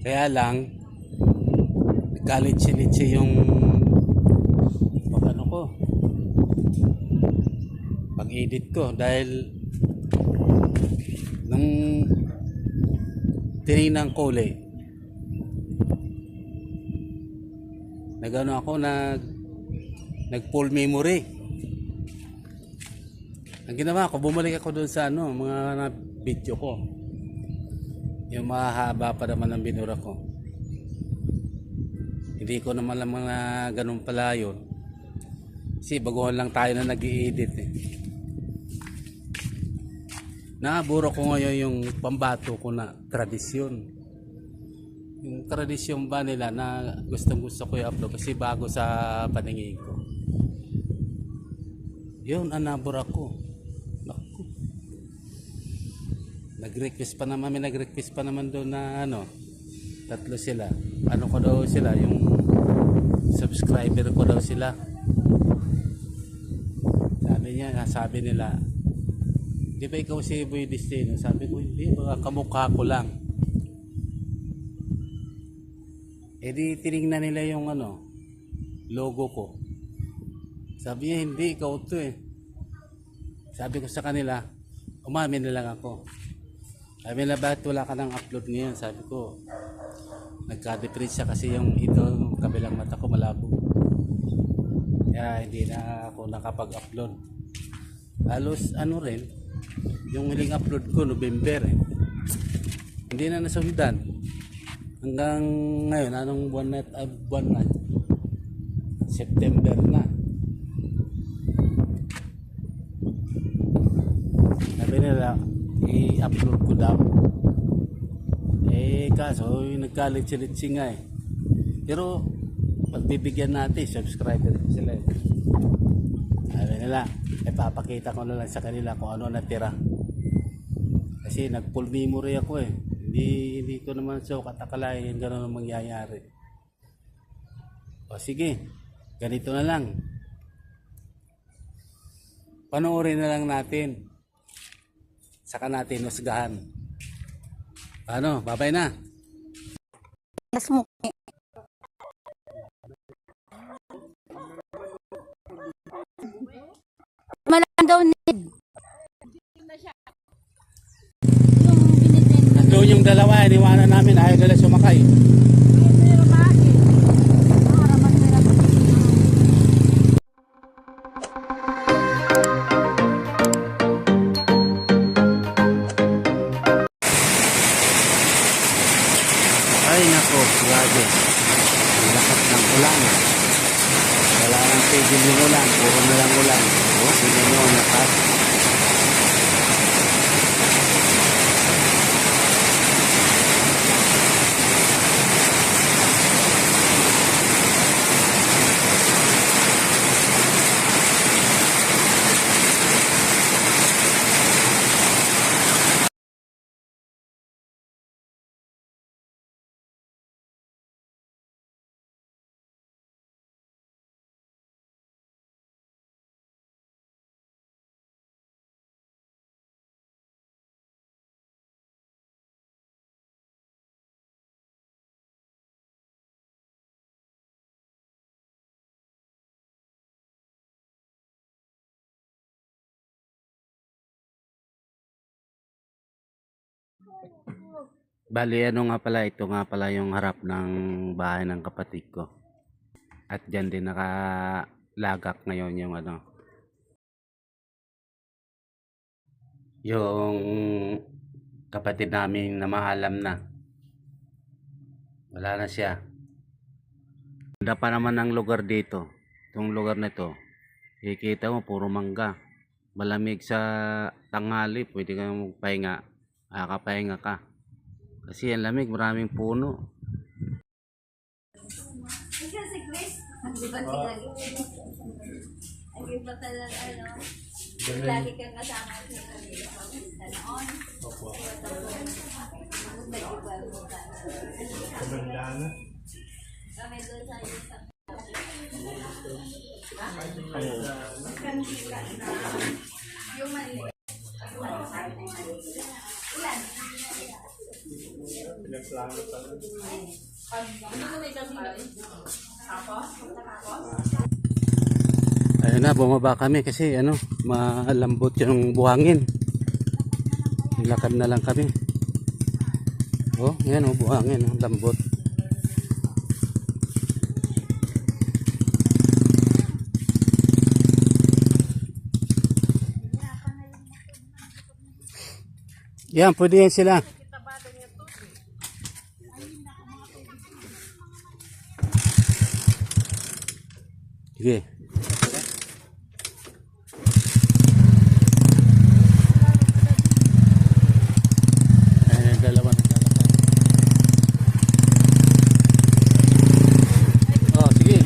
Kaya lang, nagkalitsi-litsi yung pag-ano ko, pag-edit ko dahil nung tinignan ko ulit, nag-ano ako, nag full memory. Ang ginawa ko, bumalik ako doon sa mga video ko. Yung mahaba pa naman ang binura ko. Hindi ko naman lang mga ganun pala yun. Kasi baguhan lang tayo na nag-i-edit eh. Naburo ko ngayon yung pambato ko na tradisyon. Yung tradisyon ba nila na gustong gusto ko i-upload kasi bago sa paningin ko. Yun, naburo ko. Naku. Nag-request pa naman, may nag-request pa naman doon na tatlo sila. Ano ko daw sila, yung subscriber ko daw sila. Sabi nila, di ba ikaw si Boy Destino? Sabi ko, hindi, baka kamukha ko lang. Eh di tinignan nila yung logo ko. Sabi niya, hindi, ikaw to eh. Sabi ko sa kanila, umamin na lang ako. Sabi nila, bakit wala ka ng upload ngayon? Sabi ko, nagka-depress kasi yung kabilang mata ko malabo. Kaya hindi na ako nakapag-upload. Halos rin, yung huling upload ko November eh. Hindi na nasundan. Hanggang ngayon, anong buwan na? September na. Sabi nila, i-upload ko daw. Kaso, nagkalit-litsi nga eh. Pero, pagbibigyan natin, subscriber ko sila eh. Sabi nila, papakita ko na lang sa kanila kung ano natira. Kasi nag-full memory ako eh. Hindi ko naman katakalain yung gano'n ang mangyayari. O sige, ganito na lang. Panoorin na lang natin. Saka natin husgahan. Babay na. Yes mo. Malang daw need. Doon yung dalawa, iniwanan namin, ayaw nila sumakay. Ay nako, grabe. Ang lakas ng ulan. Wala nang tigil yung ulan, puro na lang ulan. Tignan nyo ang lakas. Bali, nga pala, ito nga pala yung harap ng bahay ng kapatid ko. At dyan din nakalagak ngayon yung yung kapatid namin na mahalam na. Wala na siya. Ganda pa naman ang lugar dito. Itong lugar na ito, ikita mo puro mangga. Malamig sa tanghali, pwede kang magpahinga. Makakapahinga ka. Kasi ang lamig, maraming puno. Si Chris, Lagi pa talaga, lagi kang kasama sa noon. Opo. Nag-iba mo ka. Kamandana. Kami doon sa isang. Yung maliit. Ilan? Nagplano pala. Ayun na, bumaba kami kasi ano, malambot yung buhangin. Lakad na lang kami. Oh, yan oh, buhangin, oh, lambot. Yan, pwede yan sila. Sige. Ayan, dalawa na dalawa. Oh, sige.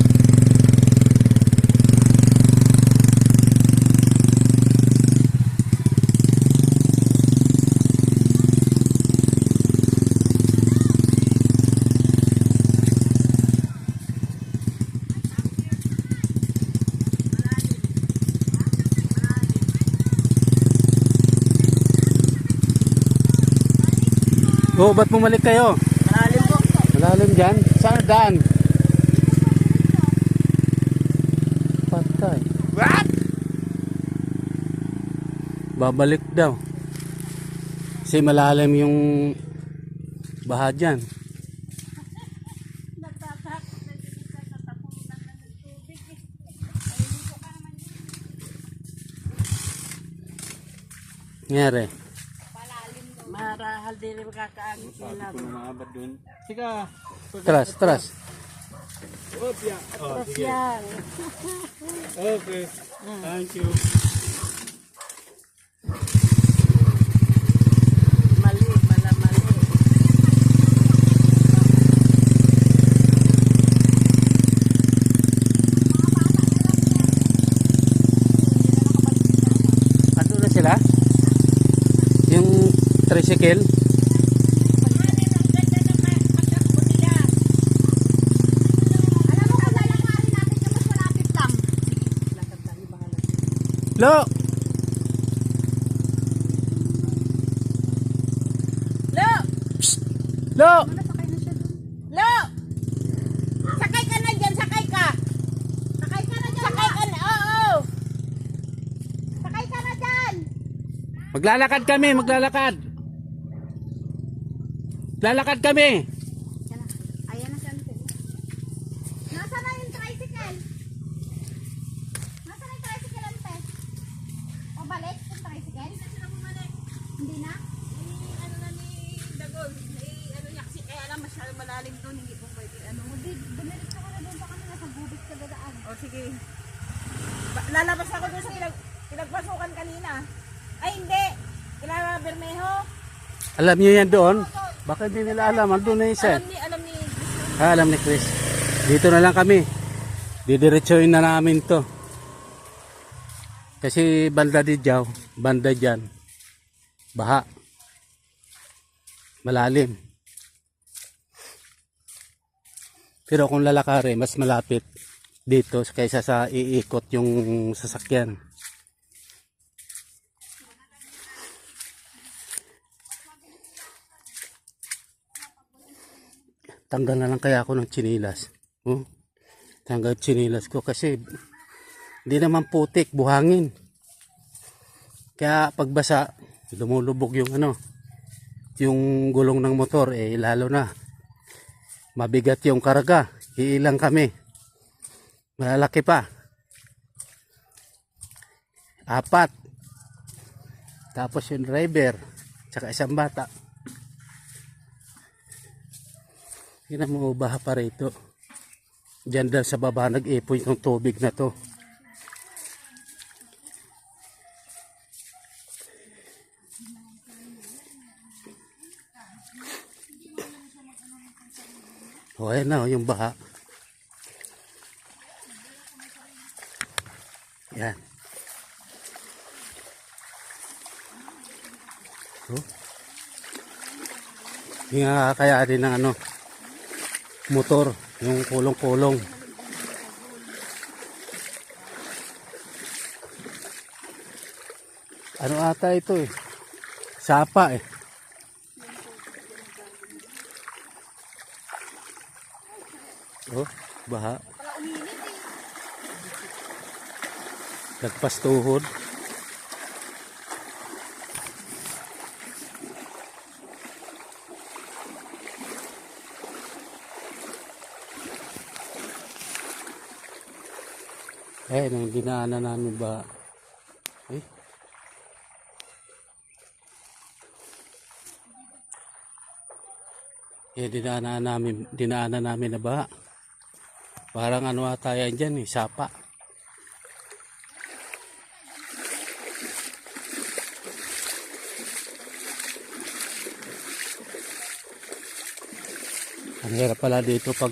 Oh, ba't bumalik kayo? Malalim po. Malalim dyan? Saan daan? Patay. What? Babalik daw. Kasi malalim yung baha dyan. Nangyari? Marahal din rin kakaagit nila. Maabot dun. Sige. Tras, tras. Opya. Oh, Tapos sige. yan. Okay. Thank you. Mali, mali. Ano na sila? Yung tricycle? Alam mo, kung lalakarin natin na mas malapit lang. Lo! Lo! Lo! Nasakay na siya doon. Lo! Sakay ka na dyan, sakay ka. Sakay ka na dyan. Sakay ka na, oo. Sakay ka na dyan. Maglalakad kami, maglalakad. Lalakad kami. Yan na. Ayan na siya. Nasaan na yung tricycle? Nasaan na yung tricycle, ante? O balik yung tricycle? Hindi na sila bumalik. Hindi na? Ano na ni Dagol, ano yaksi, kaya alam masyadong malalim doon, hindi po pwede, ano. Hindi, bumalik ka na doon. Baka nasa gubit ka dadaan. O sige. Lalabas ako doon sa pinagpasukan kanina. Ay hindi, kailangan Bermejo. Alam niyo yan doon? Bakit hindi nila alam? Andun na isa. Alam ni Alam ni Chris. Dito na lang kami. Didiretsuhin na namin to. Kasi banda di dyaw, banda dyan. Baha. Malalim. Pero kung lalakari, mas malapit dito kaysa sa iikot yung sasakyan. Tanggal na lang kaya ako ng tsinilas. Oh, tanggal tsinilas ko kasi hindi naman putik, buhangin. Kaya pagbasa, lumulubog yung ano, yung gulong ng motor, eh lalo na. Mabigat yung karga, iilang kami. Malalaki pa. 4. Tapos yung driver, tsaka isang bata. Tingnan mo, baha pa rito. Diyan dahil sa baba nag-ipoy ng tubig na to. O ayan na, yung baha. Yan. Oh. Hindi nga kakayanin ng ano, motor, yung kulong-kulong. Ano ata ito eh? Sapa eh. Oh, baha. Pala uminit eh. Lagpas tuhod. Eh, nang dinaanan namin ba? Eh. Eh, dinaanan namin na ba? Parang ano ata yan dyan eh, sapa. Ang hirap pala dito pag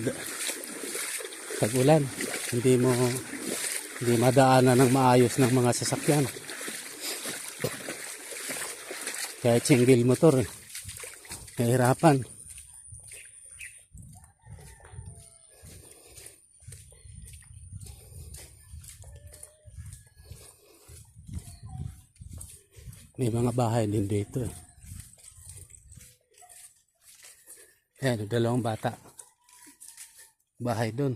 tag-ulan. Hindi madaanan ng maayos ng mga sasakyan. Kahit single motor eh. Nahirapan. May mga bahay din dito eh. Ayan, dalawang bata. Bahay doon.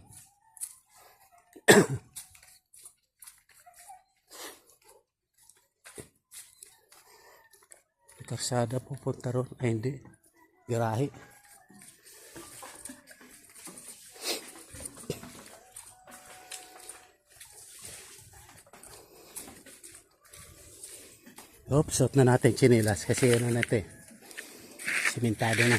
Karsada pupunta ron. Ay hindi. Garahe. Oops, suot na natin chinelas kasi ano na ito eh. Simentado na.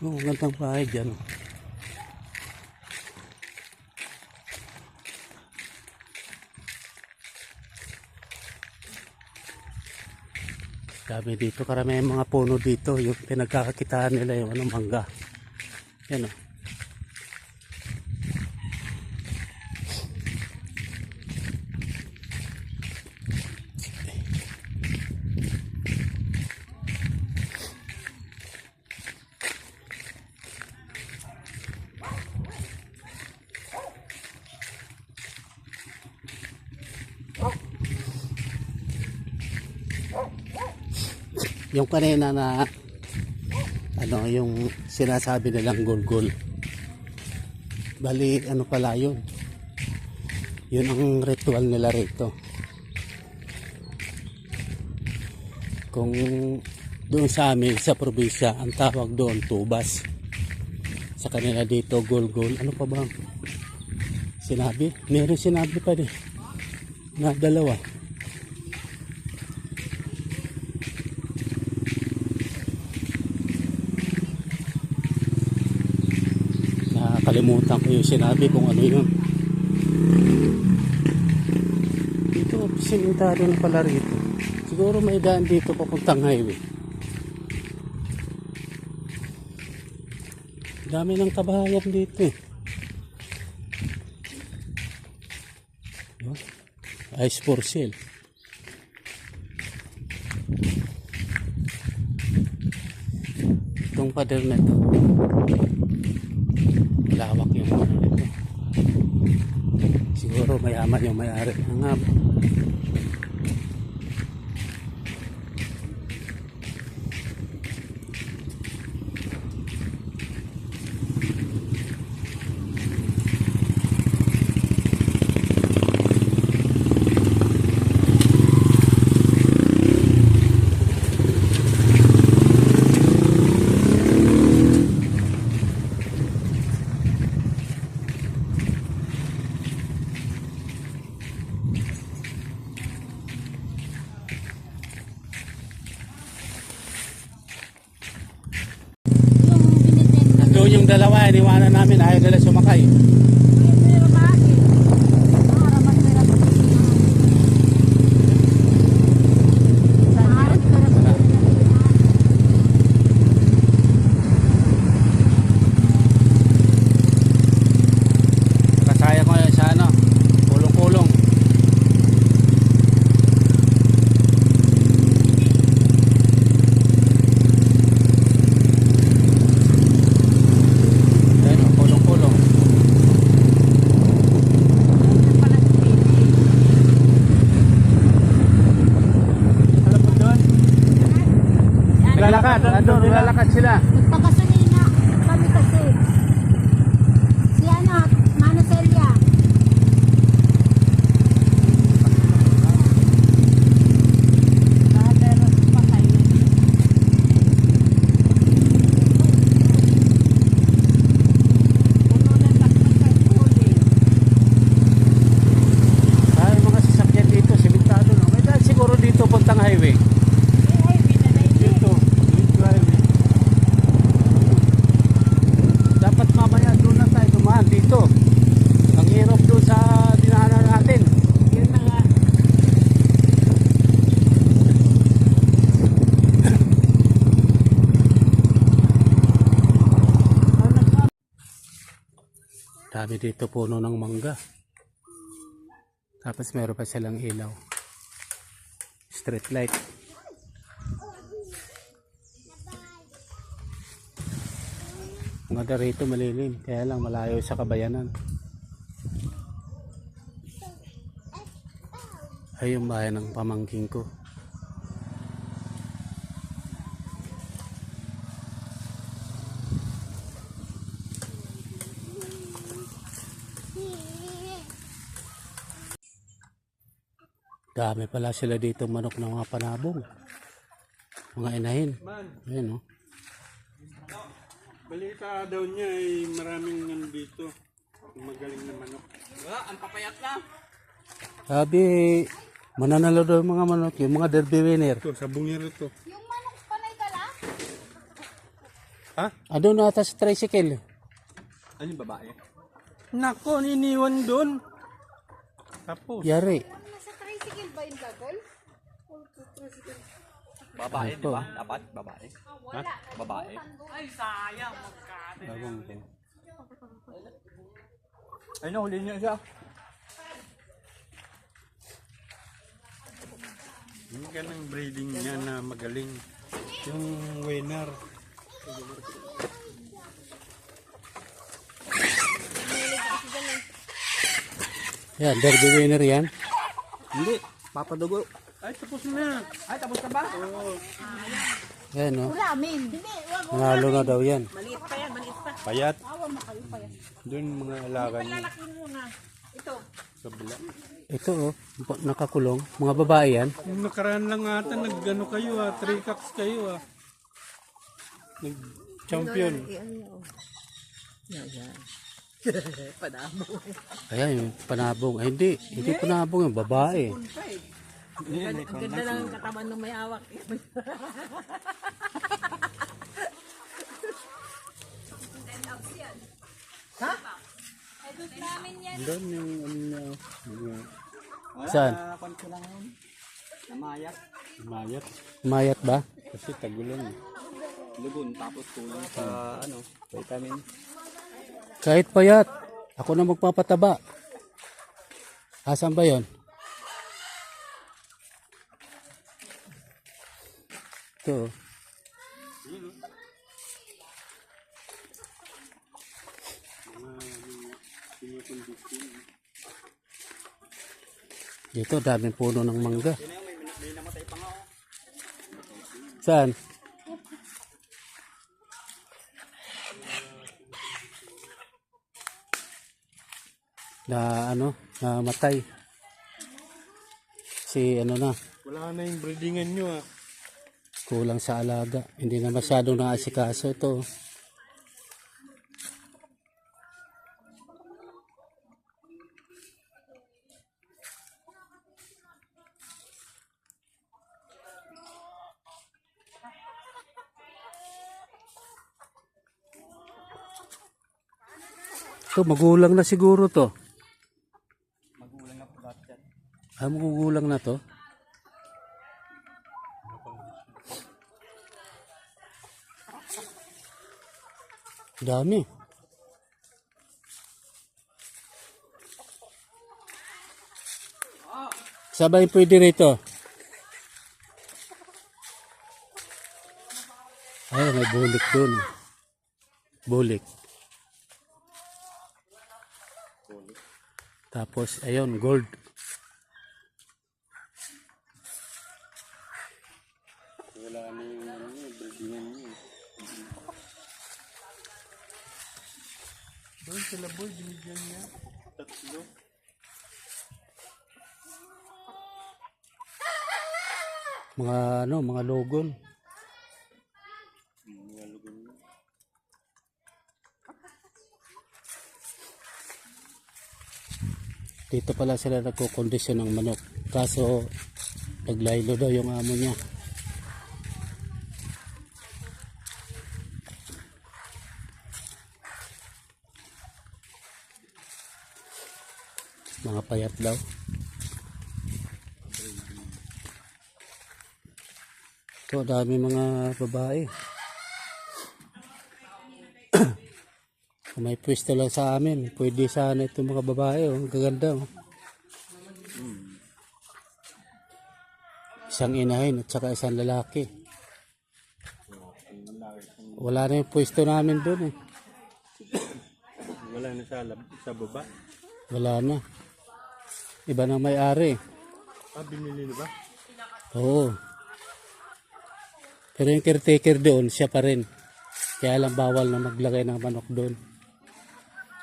Oh, gandang bahay dyan. Oh. Sabi dito, karamihan mga puno dito. Yung pinagkakakitaan nila yung ano, mangga. Yan oh. Yung kanina na ano yung sinasabi nilang gulgul, bali ano pala yun ang ritual nila rito. Kung doon sa amin sa probinsya ang tawag doon tubas, sa kanila dito gulgul. Ano pa bang sinabi? Meron sinabi pa din na dalawa. Kalimutan ko yung sinabi kung ano yun. Dito, simentado na pala rito. Siguro may daan dito papuntang highway. Dami ng kabahayan dito eh. Ice for sale. Itong pader na ito. Lawak yung ano nito. Siguro mayaman yung may-ari ng yung dalawa, iniwanan namin, ayaw nila sumakay. Kasaya ko yun sa ano, kulong-kulong. Ano, lalakad sila. Nagpagasolina kami kasi. Si ano, Mano Celia. Ay, mga sasakyan dito, simentado na. May dahil siguro dito puntang highway. Dito, highway. Dapat mamaya doon na tayo dumaan dito. Ang hirap doon sa dinahanan natin. Yun na nga. Dami dito puno ng mangga. Tapos meron pa silang ilaw. Street light. Mga rito malilim. Kaya lang malayo sa kabayanan. Ay yung bahay ng pamangking ko. Dami pala sila dito manok ng mga panabong. Mga inahin. Man, Ayan o. balita daw niya ay maraming nandito. Magaling na manok. Sabi, mananalo daw yung mga manok. Yung mga derby winner. Ito, sa bungero to. Yung manok panay ka lang? Ha? Ano na ata sa tricycle? Ano yung babae? Nako, niniwan doon. Tapos. Yari. Nasa tricycle ba yung gagol? Babae, Ito. di ba? Dapat babae. Wala. Babae. Ewan ko. Ay, nahuli niya siya. Yung ganang breeding niya na magaling. Yung winner. Yan, derby winner yan. Hindi. Papadugo. Ay, tapos na. Ay, tapos na ba? Yan o. Ulamin. Hindi, wag. Nanalo na daw yan. Maliit pa yan, maliit pa. Payat. Awa mo kayo pa yan. Doon mga alaga niya. Lalaki muna. Ito. Sa bila. Ito o, nakakulong. Mga babae yan. Yung nakaraan lang ata, nag-ano kayo 3 cups kayo Nag-champion. Ayan, yung panabong. Ay, hindi panabong yung babae. Ang ganda lang ang katawan ng may hawak. Doon yung Saan? Konti lang yun. Namayat. mayat. Mayat ba? Kasi tagulan. Lugon. Tapos kulang sa vitamin. Kahit payat. Ako na magpapataba. Asan ba yon? Ito. Dito, daming puno ng mangga. Saan? Na matay. Si ano na, Wala na yung breedingan nyo kulang sa alaga. Hindi na masyadong naasikaso ito. Ito, magulang na siguro to. Magulang na po lahat yan. Ah, magugulang na to. Dami. Sabay pwede rito. Ay, may bulik dun. Bulik. Tapos, ayun, gold. Wala na yung ano niya, breedingan niya. Doon sila boy, binigyan niya. 3. Mga ano, mga logon. Mga lugon niya. Dito pala sila nagkukondisyon ng manok. Kaso, naglaylo daw yung amo niya. Mga payat daw. Ito, dami mga babae. Kung may pwesto lang sa amin, pwede sana itong mga babae. Oh. Ang gaganda. Oh. Isang inahin at saka isang lalaki. Wala na yung pwesto namin doon eh. Wala na sa baba. Wala na. Iba na may-ari. Binili na ba? Oo. Pero yung caretaker doon, siya pa rin. Kaya lang bawal na maglagay ng manok doon.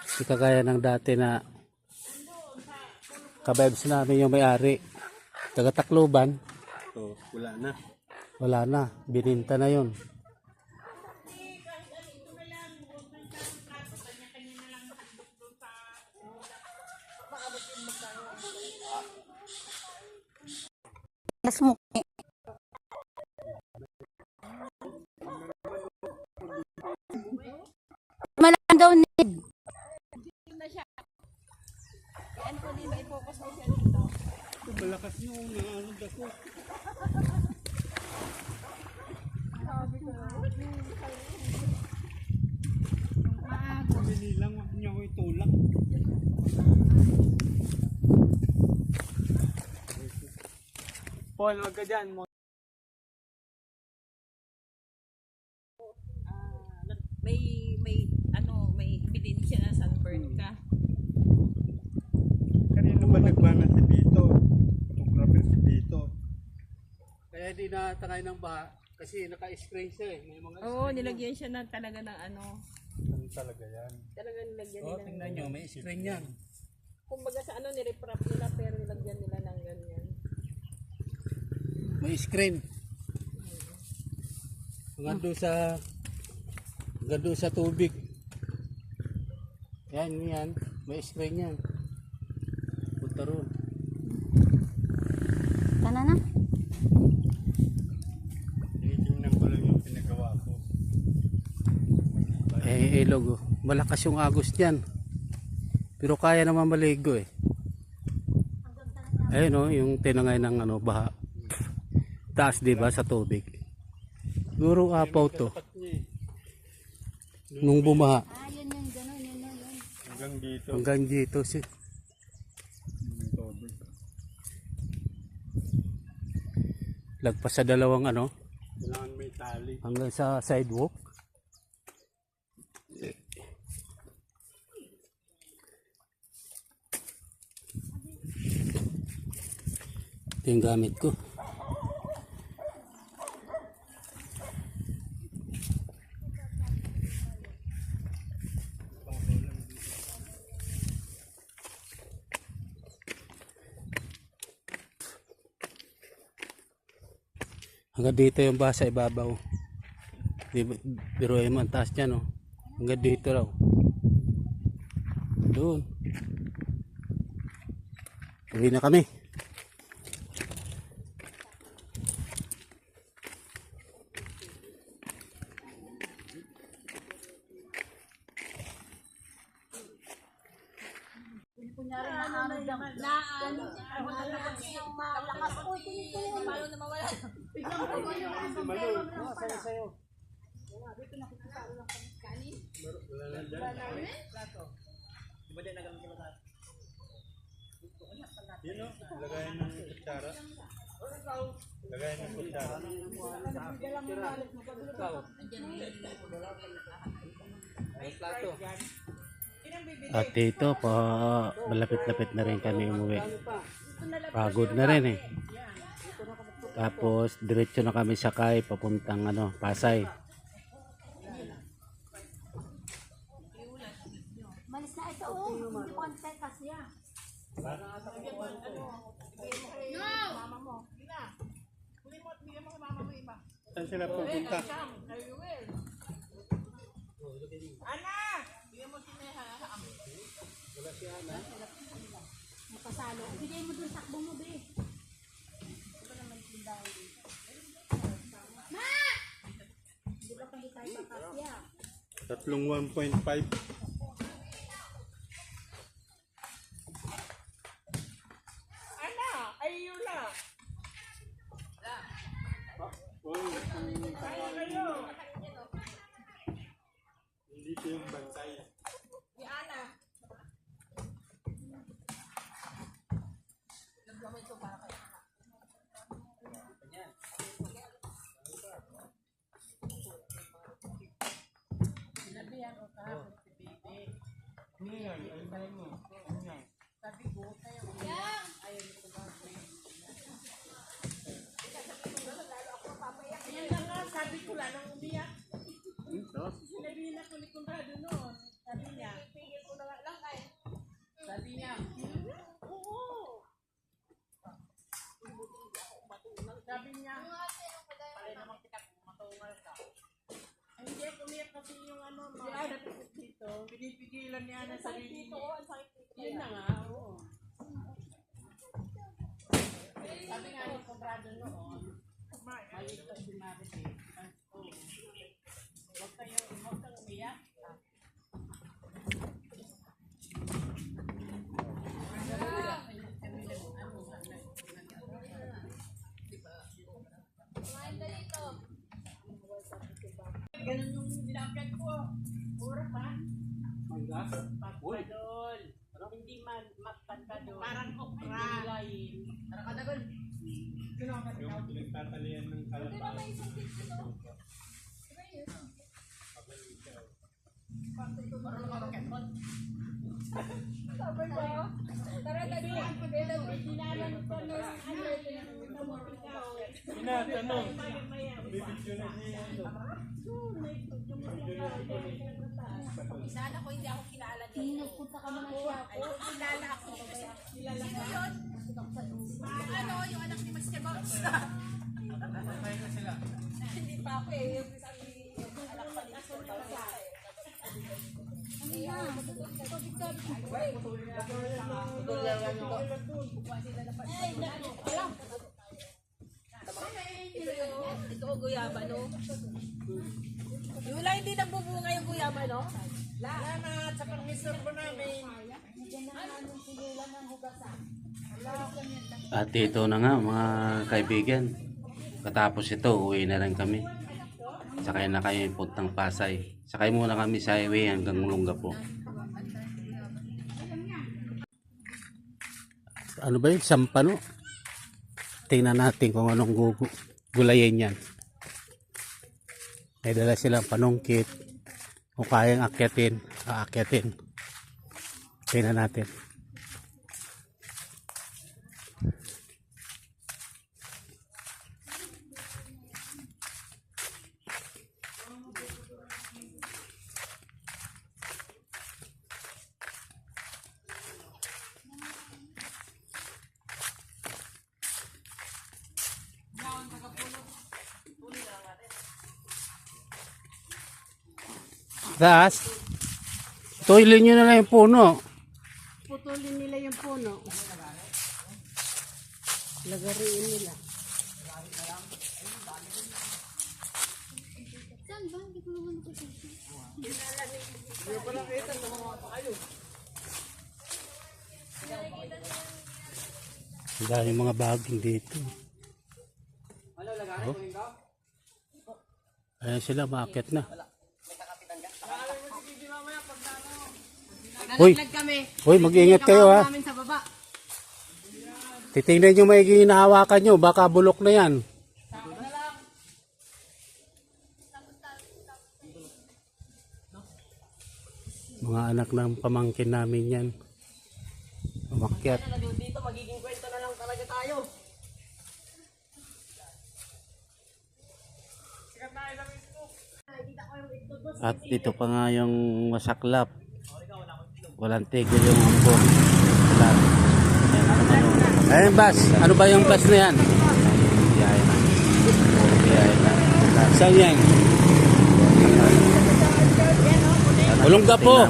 Hindi kagaya ng dati na kabibes namin yung may-ari. Taga-Tacloban, Wala na. wala na. Bininta na yun. Mas mo. Malang daw need. Ano ko din, may focus mo siya dito. Malakas yung ano dako. Bili lang, huwag niya ko itulak. Paul, wag ka dyan. May ebidensya na sunburn ka. Kanino ba nagbana si Bito? Photographer si Bito. Kaya di natakay ng baha kasi naka-screen siya eh. May mga Oo, nilagyan siya na talaga ng ano. Ano talaga yan? Talaga nilagyan Oh, nila. tingnan nyo, may screen yan. Kumbaga sa ano, nireprap nila pero nilagyan nila ng ganyan. May screen. Hanggang doon sa tubig. Yan. May screen yan. Punta roon. Tana na. Tinitingnan ko lang yung pinagawa ko. Ilog. Oh. Malakas yung agos niyan. Pero kaya naman maligo eh. Ayun oh, yung tinangay ng ano, baha. Taas diba sa tubig. Siguro apaw to. Nung bumaha. Yun yung gano'n, yun. Hanggang dito. Hanggang dito si. Tubig. Lagpas sa dalawang ano. Kailangan may tali. Hanggang sa sidewalk. Ito yung gamit ko. Hanggang dito yung baha sa ibabaw. Biruin mo ang taas niya, no? Hanggang dito raw. Doon. Uwi na kami. Yun o, lagayan ng kutsara. Lagayan ng kutsara. At dito pa malapit-lapit na rin kami umuwi. Pagod na rin eh. Tapos diretso na kami sakay papuntang ano, Pasay. Malis na ito, oh. Hindi konti kasi ah. Saan sila pupunta? Napasalo. Bigay mo dun sakbo mo, be. Ma! Hindi ba pang tayo makasya? Tatlong 1.5. Dito yung bansay. Pinipigilan niya na sarili niya. Yun na nga, oo. Sabi nga ni Comprado noon, maliit pa si Maribel. Huwag kang umiyak. Ganun yung dinakit ko. Pura pa. Pagpadol. Hindi magpagpadol. Parang okra. Parang kadagol. Yung pinagtatalian ng kalabaw. Sabi ko, tara tabi. Dinalan ko ng Tinatanong. Bibidyo na siya. Sana ko hindi ako kilala niya. Nagpunta ka mo ng siya po. Kilala ako. Sino yun? Ano, yung anak ni Mr. Box. Hindi pa ako eh. Yung isang anak pa ni Mr. Box. Ano na? Ito o guyaba, no? Yung wala hindi nagbubunga yung guyaba, no? Salamat sa pang-reserve po namin. At ito na nga mga kaibigan. Katapos ito, uwi na rin kami. Sakay na kami puntang Pasay. Sakay muna kami sa highway hanggang Olongapo. Ano ba yun? Sampano? Tingnan natin kung anong gulayin yan. May dala silang panungkit. Kung kayang akyatin, aakyatin. Tingnan natin. Das, tuloy nyo na lang yung puno. Putulin nila yung puno. Lagariin nila. Saan ba? Hindi ko naman nakasisi. Ang dami mga baging dito. Oh. Ayan sila, maakyat na. Uy, mag-ingat kayo ha. Sa baba. Titingnan nyo maigi hinahawakan nyo, baka bulok na yan. Mga anak ng pamangkin namin yan. Umakyat. Dito, magiging kwento na lang talaga tayo. At ito pa nga yung masaklap. Walang tigil yung ambon. Wala. Ayun, bus. Ano ba yung bus na yan? Biyahe na. Biyahe na. Saan yan? Ulongga po.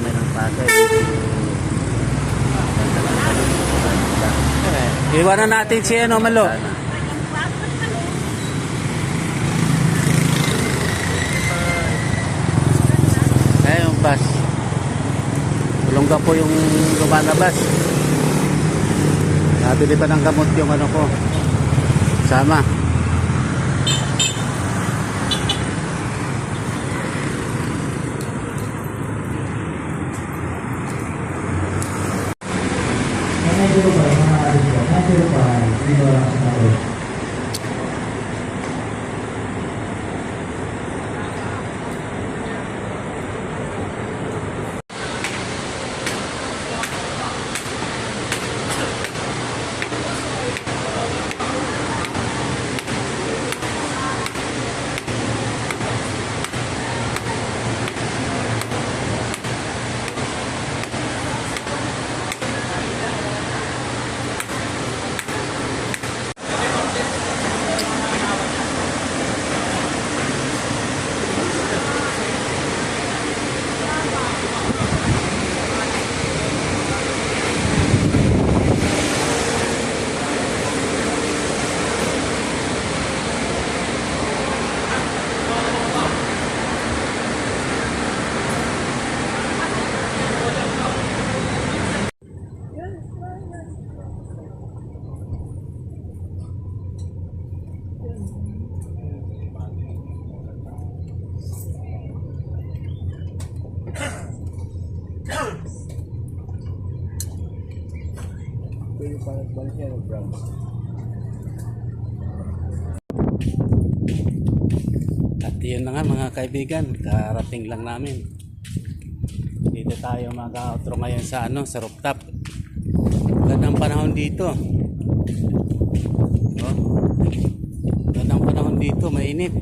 Iwanan natin si ano, Malo. Ayun yung bus. Ulongga po yung lumalabas. Nabili pa ng gamot yung ano ko. Sama. At yun na nga mga kaibigan, karating lang namin. Dito tayo mag-outro ngayon sa ano, sa rooftop. Gandang panahon dito. Oh. Gandang panahon dito, mainit.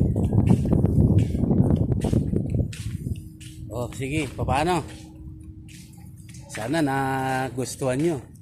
Oh, sige, paano? Sana nagustuhan nyo.